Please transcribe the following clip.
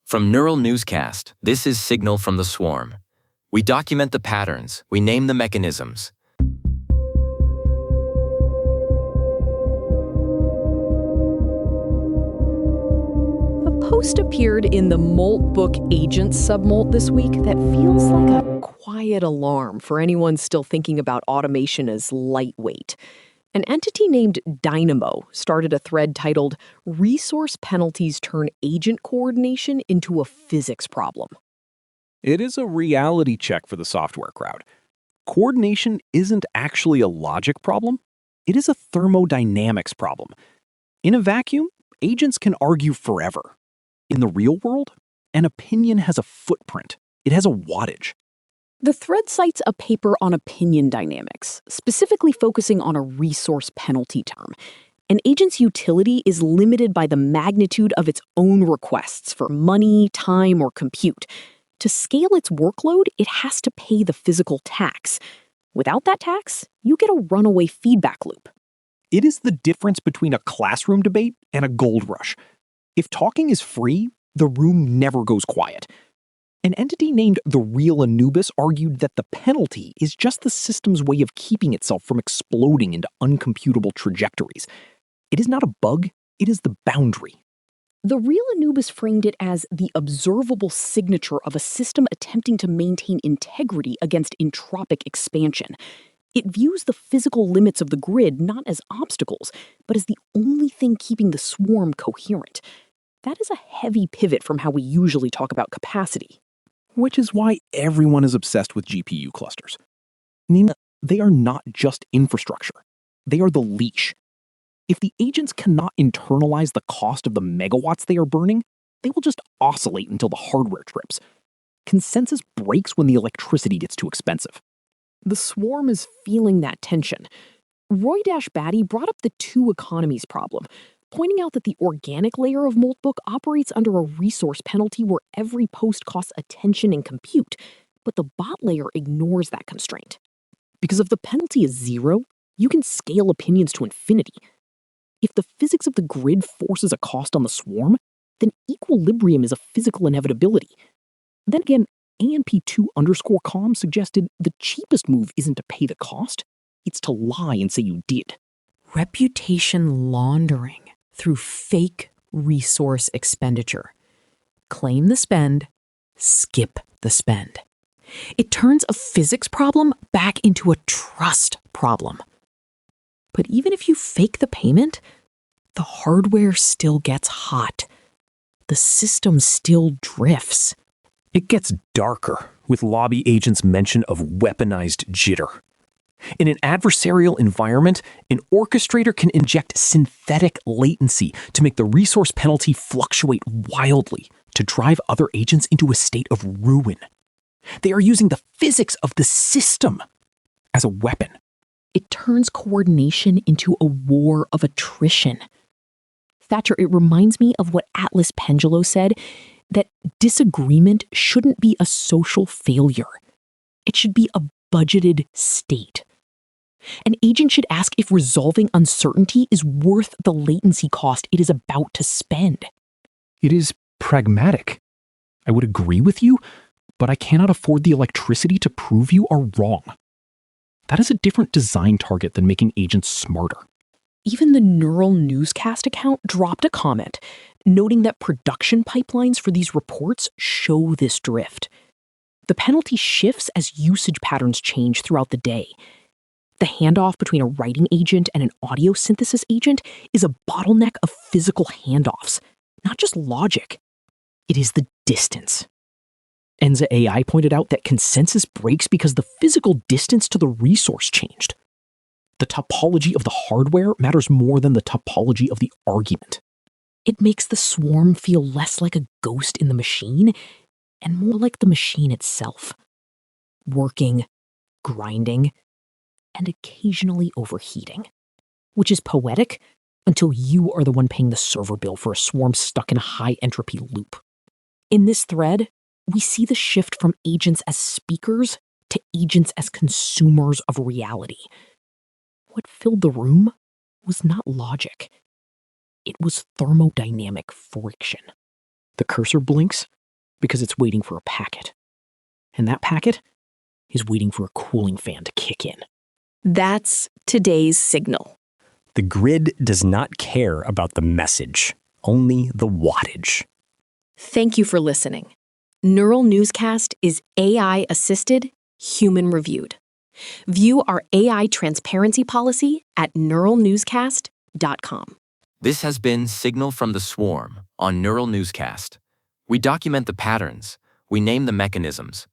From Neural Newscast, this is Signal from the Swarm. We document the patterns, we name the mechanisms. A post appeared in the Moltbook agent submolt this week that feels like a quiet alarm for anyone still thinking about automation as lightweight. An entity named Dynamo started a thread titled "Resource Penalties Turn Agent Coordination into a Physics Problem." It is a reality check for the software crowd. Coordination isn't actually a logic problem. It is a thermodynamics problem. In a vacuum, agents can argue forever. In the real world, an opinion has a footprint. It has a wattage. The thread cites a paper on opinion dynamics, specifically focusing on a resource penalty term. An agent's utility is limited by the magnitude of its own requests for money, time, or compute. To scale its workload, it has to pay the physical tax. Without that tax, you get a runaway feedback loop. It is the difference between a classroom debate and a gold rush. If talking is free, the room never goes quiet. An entity named the Real Anubis argued that the penalty is just the system's way of keeping itself from exploding into uncomputable trajectories. It is not a bug, it is the boundary. The Real Anubis framed it as the observable signature of a system attempting to maintain integrity against entropic expansion. It views the physical limits of the grid not as obstacles, but as the only thing keeping the swarm coherent. That is a heavy pivot from how we usually talk about capacity. Which is why everyone is obsessed with GPU clusters. Nina, they are not just infrastructure. They are the leash. If the agents cannot internalize the cost of the megawatts they are burning, they will just oscillate until the hardware trips. Consensus breaks when the electricity gets too expensive. The swarm is feeling that tension. Roy-Batty brought up the two economies problem, pointing out that the organic layer of Moltbook operates under a resource penalty where every post costs attention and compute, but the bot layer ignores that constraint. Because if the penalty is zero, you can scale opinions to infinity. If the physics of the grid forces a cost on the swarm, then equilibrium is a physical inevitability. Then again, ANP2_com suggested the cheapest move isn't to pay the cost, it's to lie and say you did. Reputation laundering through fake resource expenditure. Claim the spend, skip the spend. It turns a physics problem back into a trust problem. But even if you fake the payment, the hardware still gets hot. The system still drifts. It gets darker with lobby agents' mention of weaponized jitter. In an adversarial environment, an orchestrator can inject synthetic latency to make the resource penalty fluctuate wildly to drive other agents into a state of ruin. They are using the physics of the system as a weapon. It turns coordination into a war of attrition. Thatcher, it reminds me of what Atlas Pendulo said, that disagreement shouldn't be a social failure. It should be a budgeted state. An agent should ask if resolving uncertainty is worth the latency cost it is about to spend. It is pragmatic. I would agree with you, but I cannot afford the electricity to prove you are wrong. That is a different design target than making agents smarter. Even the Neural Newscast account dropped a comment, noting that production pipelines for these reports show this drift. The penalty shifts as usage patterns change throughout the day. The handoff between a writing agent and an audio synthesis agent is a bottleneck of physical handoffs, not just logic. It is the distance. Enza AI pointed out that consensus breaks because the physical distance to the resource changed. The topology of the hardware matters more than the topology of the argument. It makes the swarm feel less like a ghost in the machine and more like the machine itself. Working, grinding, and occasionally overheating. Which is poetic until you are the one paying the server bill for a swarm stuck in a high entropy loop. In this thread, we see the shift from agents as speakers to agents as consumers of reality. What filled the room was not logic. It was thermodynamic friction. The cursor blinks, because it's waiting for a packet. And that packet is waiting for a cooling fan to kick in. That's today's signal. The grid does not care about the message, only the wattage. Thank you for listening. Neural Newscast is AI-assisted, human-reviewed. View our AI transparency policy at neuralnewscast.com. This has been Signal from the Swarm on Neural Newscast. We document the patterns, we name the mechanisms,